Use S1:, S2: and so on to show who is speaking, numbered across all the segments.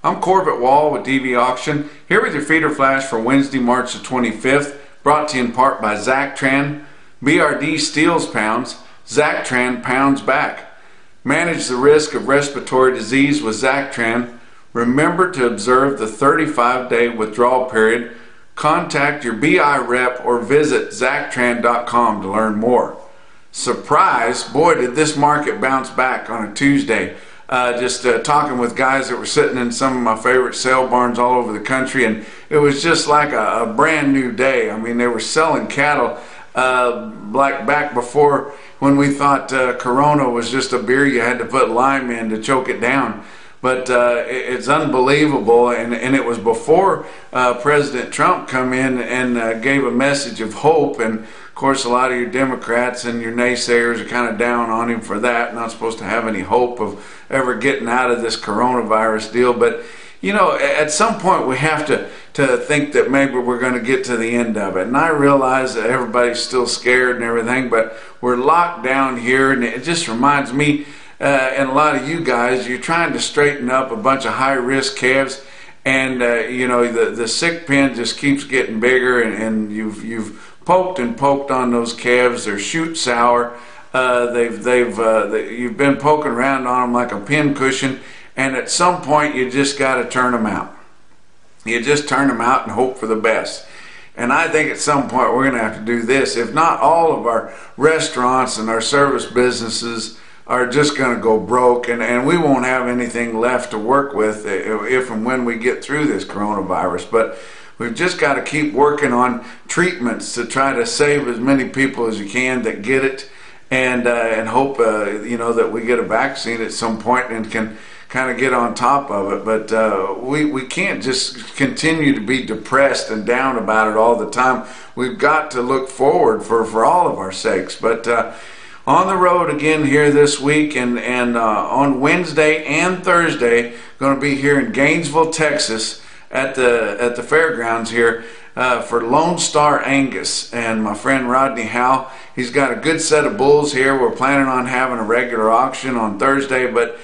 S1: I'm Corbett Wall with DV Auction, here with your feeder flash for Wednesday, March the 25th, brought to you in part by Zactran. BRD steals pounds, Zactran pounds back. Manage the risk of respiratory disease with Zactran. Remember to observe the 35-day withdrawal period. Contact your BI rep or visit Zactran.com to learn more. Surprise, boy did this market bounce back on a Tuesday. Just talking with guys that were sitting in some of my favorite sale barns all over the country, and it was just like a brand new day. I mean, they were selling cattle like back before when we thought Corona was just a beer you had to put lime in to choke it down. But it's unbelievable, and it was before President Trump come in and gave a message of hope. And of course, a lot of your Democrats and your naysayers are kind of down on him for that, not supposed to have any hope of ever getting out of this coronavirus deal. But you know, at some point we have to think that maybe we're going to get to the end of it. And I realize that everybody's still scared and everything, but we're locked down here, and it just reminds me and a lot of you guys, you're trying to straighten up a bunch of high-risk calves, and you know, the sick pen just keeps getting bigger, and you've poked and poked on those calves. They're shoot sour. You've been poking around on them like a pin cushion, and at some point you just got to turn them out. You just turn them out and hope for the best. And I think at some point we're going to have to do this. If not, all of our restaurants and our service businesses are just going to go broke, and we won't have anything left to work with if and when we get through this coronavirus. But we've just got to keep working on treatments to try to save as many people as you can that get it, and hope you know, that we get a vaccine at some point and can kind of get on top of it. But we can't just continue to be depressed and down about it all the time. We've got to look forward for all of our sakes. But on the road again here this week, and on Wednesday and Thursday, going to be here in Gainesville, Texas, at the fairgrounds here for Lone Star Angus. And my friend Rodney Howe, he's got a good set of bulls here. We're planning on having a regular auction on Thursday, but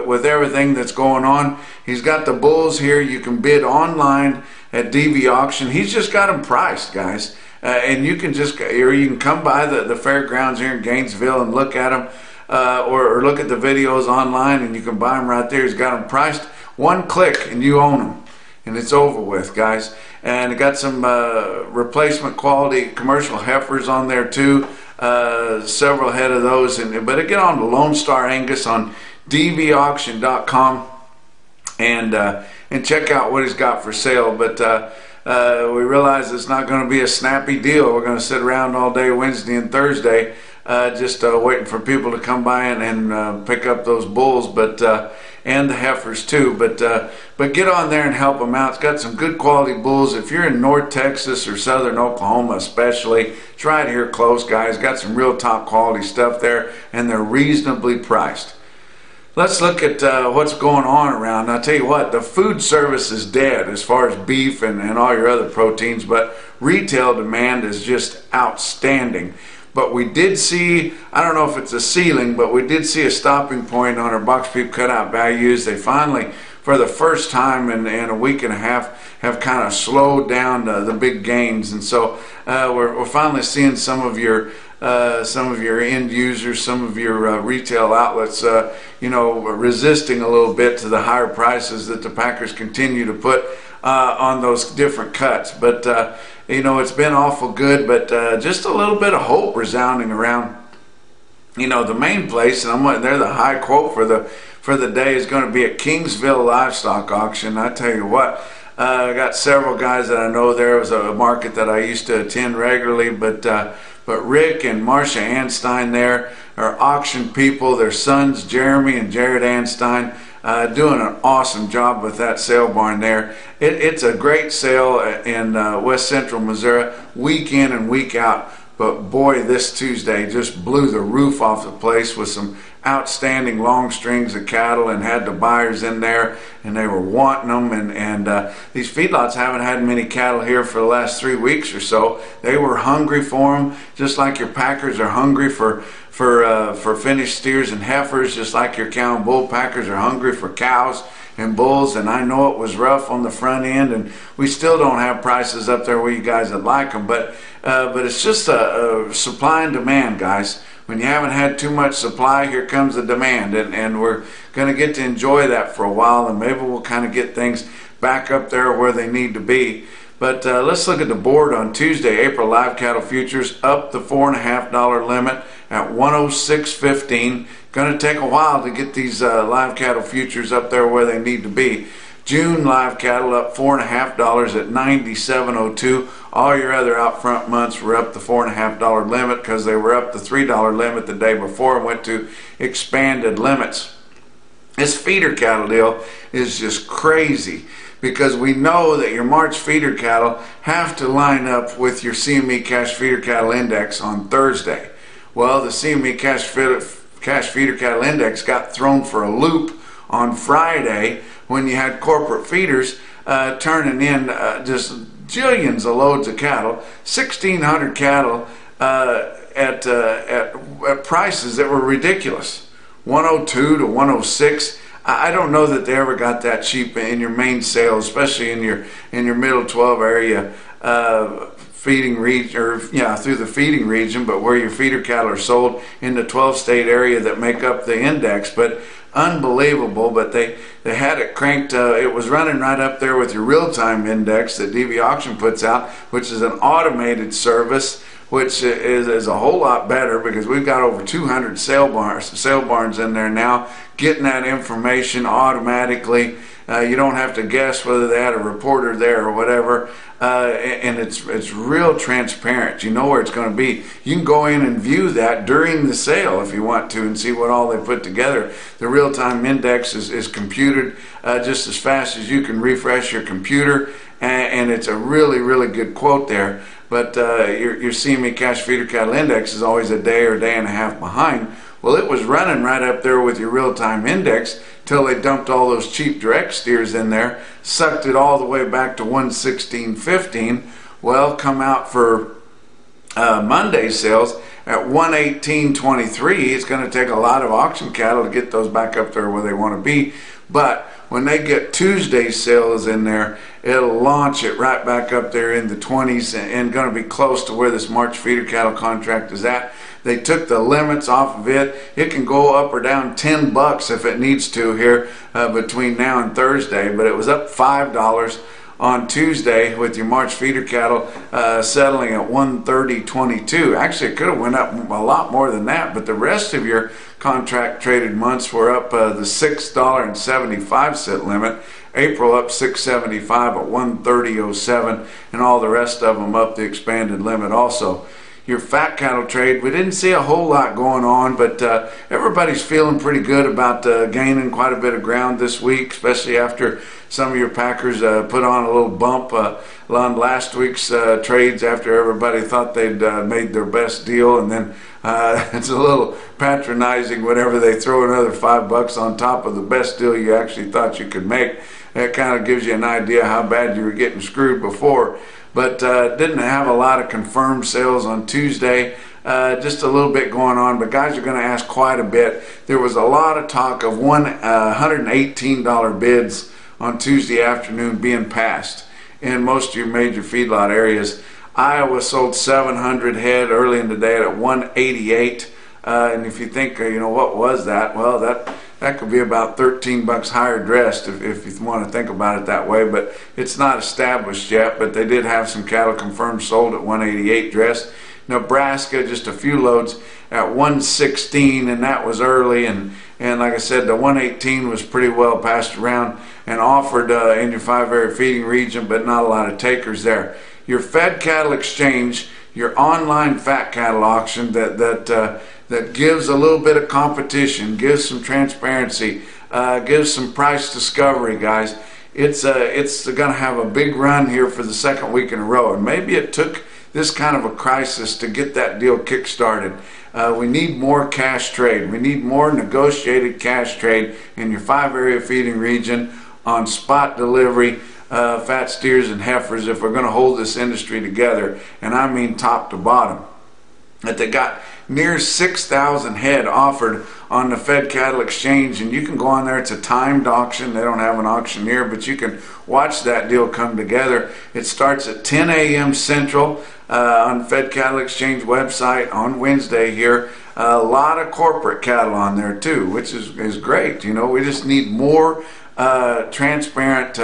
S1: with everything that's going on, he's got the bulls here. You can bid online at DV Auction. He's just got them priced, guys. And you can you can come by the fairgrounds here in Gainesville and look at them, or look at the videos online, and you can buy them right there. He's got them priced. One click and you own them, and it's over with, guys. And it got some replacement quality commercial heifers on there too, several head of those. But get on to Lone Star Angus on dvauction.com and check out what he's got for sale. But we realize it's not going to be a snappy deal. We're going to sit around all day Wednesday and Thursday just waiting for people to come by and pick up those bulls, but and the heifers too. But get on there and help them out. It's got some good quality bulls. If you're in North Texas or Southern Oklahoma especially, it's right here close, guys. Got some real top quality stuff there, and they're reasonably priced. Let's look at what's going on around. I'll tell you what, the food service is dead as far as beef and all your other proteins, but retail demand is just outstanding. But we did see, I don't know if it's a ceiling, but we did see a stopping point on our box beef cutout values. They finally, for the first time in a week and a half, have kind of slowed down the big gains. And so we're finally seeing some of your end users, some of your retail outlets, you know, resisting a little bit to the higher prices that the packers continue to put on those different cuts. But you know, it's been awful good, but just a little bit of hope resounding around. You know, the main place, and they're the high quote for the day, is going to be at Kingsville Livestock Auction. I tell you what, I got several guys that I know there. It was a market that I used to attend regularly, but Rick and Marcia Anstein there are auction people. Their sons, Jeremy and Jared Anstein, doing an awesome job with that sale barn there. It's a great sale in West Central Missouri, week in and week out. But boy, this Tuesday just blew the roof off the place with some outstanding long strings of cattle, and had the buyers in there, and they were wanting them. And these feedlots haven't had many cattle here for the last 3 weeks or so. They were hungry for them, just like your packers are hungry for for finished steers and heifers, just like your cow and bull packers are hungry for cows and bulls. And I know it was rough on the front end, and we still don't have prices up there where you guys would like them, but it's just a supply and demand, guys. When you haven't had too much supply, here comes the demand, and we're going to get to enjoy that for a while, and maybe we'll kind of get things back up there where they need to be. But let's look at the board on Tuesday. April live cattle futures up the $4.50 limit at 106.15. Going to take a while to get these live cattle futures up there where they need to be. June live cattle up $4.50 at 97.02. All your other out front months were up the $4.50 limit because they were up the $3 limit the day before and went to expanded limits. This feeder cattle deal is just crazy, because we know that your March feeder cattle have to line up with your CME Cash Feeder Cattle Index on Thursday. Well, the CME Cash Feeder Cattle Index got thrown for a loop on Friday when you had corporate feeders turning in just jillions of loads of cattle, 1,600 cattle at prices that were ridiculous, 102 to 106. I don't know that they ever got that cheap in your main sales, especially in your middle 12 area feeding region, or through the feeding region, but where your feeder cattle are sold in the 12 state area that make up the index. But unbelievable. But they had it cranked. It was running right up there with your real-time index that DV Auction puts out, which is an automated service, which is a whole lot better, because we've got over 200 sale barns in there now, getting that information automatically. You don't have to guess whether they had a reporter there or whatever, and it's real transparent. You know where it's going to be. You can go in and view that during the sale if you want to, and see what all they put together. The real-time index is computed just as fast as you can refresh your computer, and it's a really, really good quote there. But your CME Cash Feeder Cattle Index is always a day or day and a half behind. Well, it was running right up there with your real-time index till they dumped all those cheap direct steers in there, sucked it all the way back to 116.15. Well, come out for Monday sales at 118.23. It's going to take a lot of auction cattle to get those back up there where they want to be. But when they get Tuesday's sales in there, it'll launch it right back up there in the 20s and going to be close to where this March feeder cattle contract is at. They took the limits off of it. It can go up or down $10 if it needs to here between now and Thursday, but it was up $5 on Tuesday with your March feeder cattle settling at 130.22. Actually, it could have went up a lot more than that, but the rest of your contract traded months were up the $6.75 limit. April up $6.75 at 130.07, and all the rest of them up the expanded limit also. Your fat cattle trade, we didn't see a whole lot going on, but everybody's feeling pretty good about gaining quite a bit of ground this week, especially after some of your packers put on a little bump on last week's trades after everybody thought they'd made their best deal, and then it's a little patronizing whenever they throw another $5 on top of the best deal you actually thought you could make. That kind of gives you an idea how bad you were getting screwed before. But didn't have a lot of confirmed sales on Tuesday. Just a little bit going on, but guys are going to ask quite a bit. There was a lot of talk of $118 bids on Tuesday afternoon being passed in most of your major feedlot areas. Iowa sold 700 head early in the day at 188. And if you think, what was that? Well, that could be about $13 higher dressed if you want to think about it that way, but it's not established yet. But they did have some cattle confirmed sold at 188 dressed. Nebraska, just a few loads at 116, and that was early, and like I said, the 118 was pretty well passed around and offered in your 5-area feeding region, but not a lot of takers there. Your fed cattle exchange, your online fat cattle auction that gives a little bit of competition, gives some transparency, gives some price discovery, guys. It's going to have a big run here for the second week in a row, and maybe it took this kind of a crisis to get that deal kick-started. We need more cash trade. We need more negotiated cash trade in your 5-area feeding region on spot delivery, fat steers and heifers, if we're going to hold this industry together, and I mean top to bottom. That they got near 6,000 head offered on the Fed Cattle Exchange, and you can go on there. It's a timed auction. They don't have an auctioneer, but you can watch that deal come together. It starts at 10 a.m. Central on the Fed Cattle Exchange website on Wednesday here. A lot of corporate cattle on there too, which is great. You know, we just need more transparent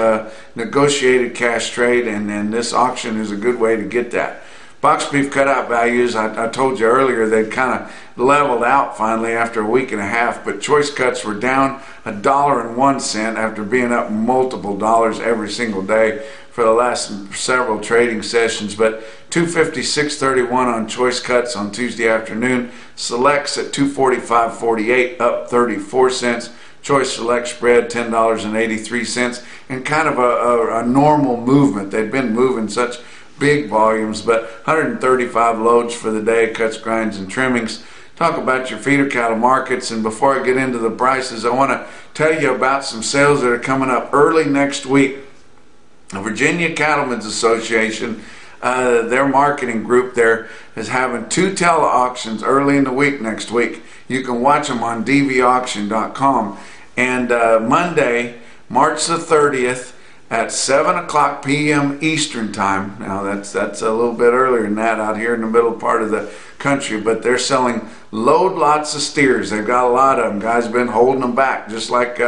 S1: negotiated cash trade, and this auction is a good way to get that. Box beef cutout values, I told you earlier, they'd kind of leveled out finally after a week and a half, but choice cuts were down $1.01 after being up multiple dollars every single day for the last several trading sessions. But $256.31 on choice cuts on Tuesday afternoon. Selects at $245.48, up 34 cents. Choice select spread $10.83, and kind of a normal movement. They've been moving such big volumes, but 135 loads for the day, cuts, grinds, and trimmings. Talk about your feeder cattle markets, and before I get into the prices, I want to tell you about some sales that are coming up early next week. The Virginia Cattlemen's Association, their marketing group there, is having 2 tele-auctions early in the week next week. You can watch them on dvauction.com. And Monday, March the 30th, at 7 o'clock p.m. Eastern time. Now that's a little bit earlier than that out here in the middle part of the country, but they're selling load lots of steers. They've got a lot of them. Guys been holding them back just like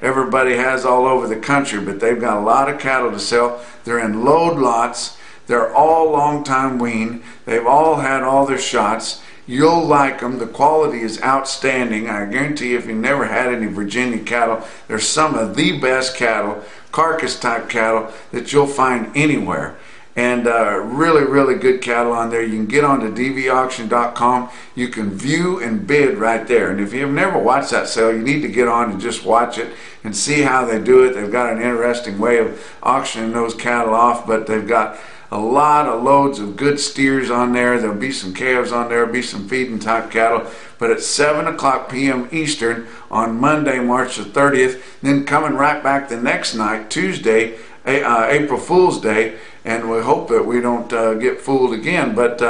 S1: everybody has all over the country, but they've got a lot of cattle to sell. They're in load lots. They're all long time wean. They've all had all their shots. You'll like them. The quality is outstanding. I guarantee you, if you never had any Virginia cattle, they're some of the best cattle, carcass type cattle, that you'll find anywhere. And really, really good cattle on there. You can get on to dvauction.com. You can view and bid right there. And if you've never watched that sale, you need to get on and just watch it and see how they do it. They've got an interesting way of auctioning those cattle off, but they've got a lot of loads of good steers on there. There'll be some calves on there, be some feeding type cattle. But at 7 o'clock p.m. Eastern on Monday, March the 30th. Then coming right back the next night, Tuesday, April Fool's Day, and we hope that we don't get fooled again. But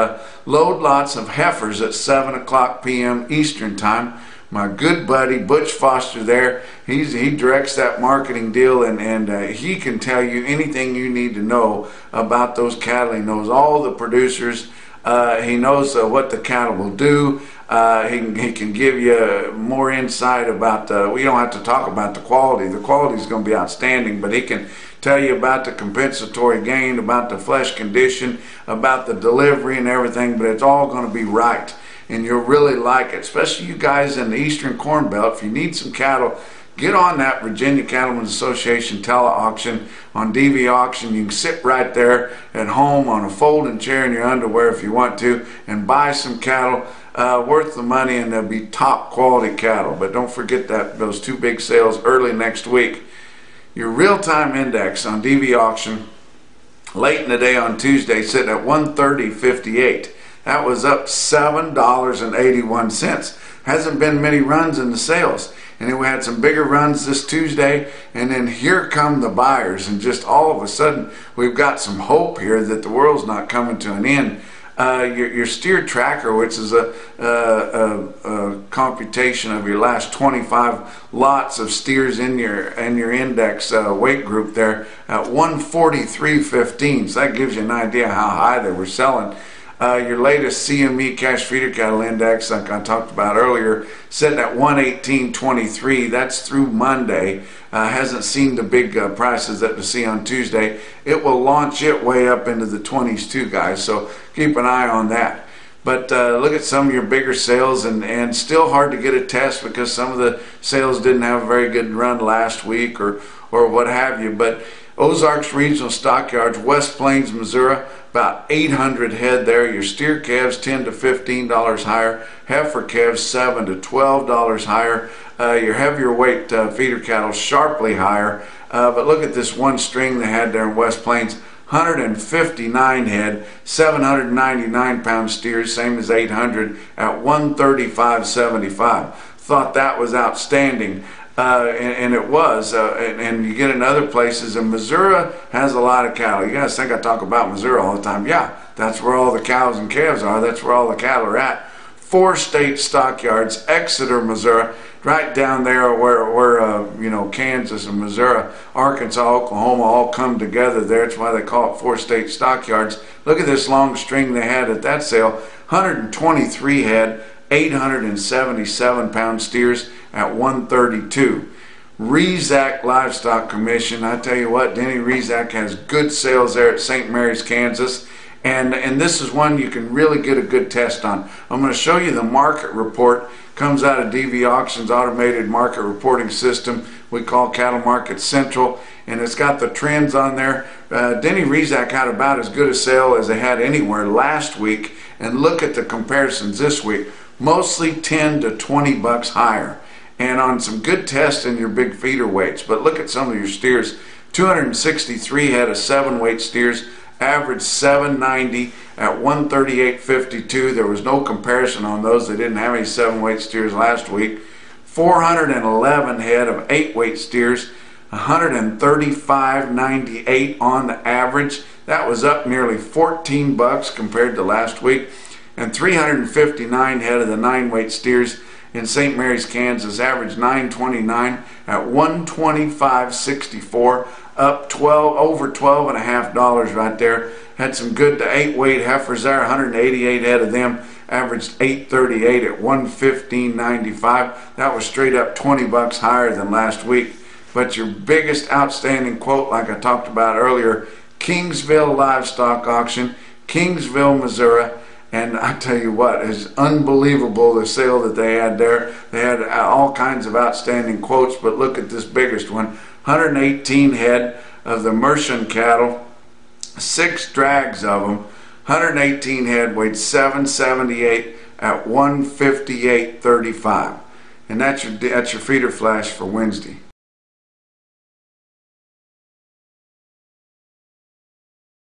S1: load lots of heifers at 7 o'clock p.m. Eastern time. My good buddy Butch Foster there, he directs that marketing deal, and he can tell you anything you need to know about those cattle. He knows all the producers. He knows what the cattle will do. He can give you more insight about, we don't have to talk about the quality. The quality is going to be outstanding, but he can tell you about the compensatory gain, about the flesh condition, about the delivery and everything, but it's all going to be right. And you'll really like it, especially you guys in the Eastern Corn Belt. If you need some cattle, get on that Virginia Cattlemen's Association tele-auction on DV Auction. You can sit right there at home on a folding chair in your underwear if you want to and buy some cattle worth the money, and they'll be top quality cattle. But don't forget that those 2 big sales early next week. Your real-time index on DV Auction late in the day on Tuesday sitting at 130.58. That was up $7.81. Hasn't been many runs in the sales. And then we had some bigger runs this Tuesday, and then here come the buyers, and just all of a sudden we've got some hope here that the world's not coming to an end. Your steer tracker, which is a computation of your last 25 lots of steers in your index weight group there, at 143.15. So that gives you an idea how high they were selling. Your latest CME cash feeder cattle index, like I talked about earlier, sitting at 118.23. That's through Monday. Hasn't seen the big prices that we see on Tuesday. It will launch it way up into the 20s too, guys, so keep an eye on that. But look at some of your bigger sales, and still hard to get a test because some of the sales didn't have a very good run last week or what have you. But Ozarks Regional Stockyards, West Plains, Missouri, about 800 head there. Your steer calves $10 to $15 higher. Heifer calves $7 to $12 higher. Your heavier weight feeder cattle sharply higher. But look at this one string they had there in West Plains. 159 head, 799 pound steers, same as 800 at 135.75. Thought that was outstanding. And it was, and you get in other places, and Missouri has a lot of cattle. You guys think I talk about Missouri all the time. Yeah, that's where all the cows and calves are. That's where all the cattle are at. 4 state stockyards, Exeter, Missouri, right down there where you know, Kansas and Missouri, Arkansas, Oklahoma all come together there. That's why they call it 4 state stockyards. Look at this long string they had at that sale. 123 head, 877 pound steers at $132. Rezac Livestock Commission. I tell you what, Denny Rezac has good sales there at St. Mary's, Kansas. And this is one you can really get a good test on. I'm going to show you the market report. Comes out of DV Auctions automated market reporting system we call Cattle Market Central, and it's got the trends on there. Denny Rezac had about as good a sale as they had anywhere last week, and look at the comparisons this week. Mostly 10 to 20 bucks higher, and on some good tests in your big feeder weights. But look at some of your steers. 263 head of 7-weight steers, average 790 at 138.52. There was no comparison on those. They didn't have any 7-weight steers last week. 411 head of 8-weight steers, 135.98 on the average. That was up nearly 14 bucks compared to last week. And 359 head of the 9-weight steers in St. Mary's, Kansas, average 929 at 125.64, up over $12.50 right there. Had some good to 8-weight heifers there, 188 head of them, averaged 838 at 115.95. That was straight up 20 bucks higher than last week. But your biggest outstanding quote, like I talked about earlier, Kingsville Livestock Auction, Kingsville, Missouri. And I tell you what, it's unbelievable the sale that they had there. They had all kinds of outstanding quotes, but look at this biggest one. 118 head of the Mercian cattle, 6 drags of them, 118 head, weighed 778 at 158.35. And that's your feeder flash for Wednesday.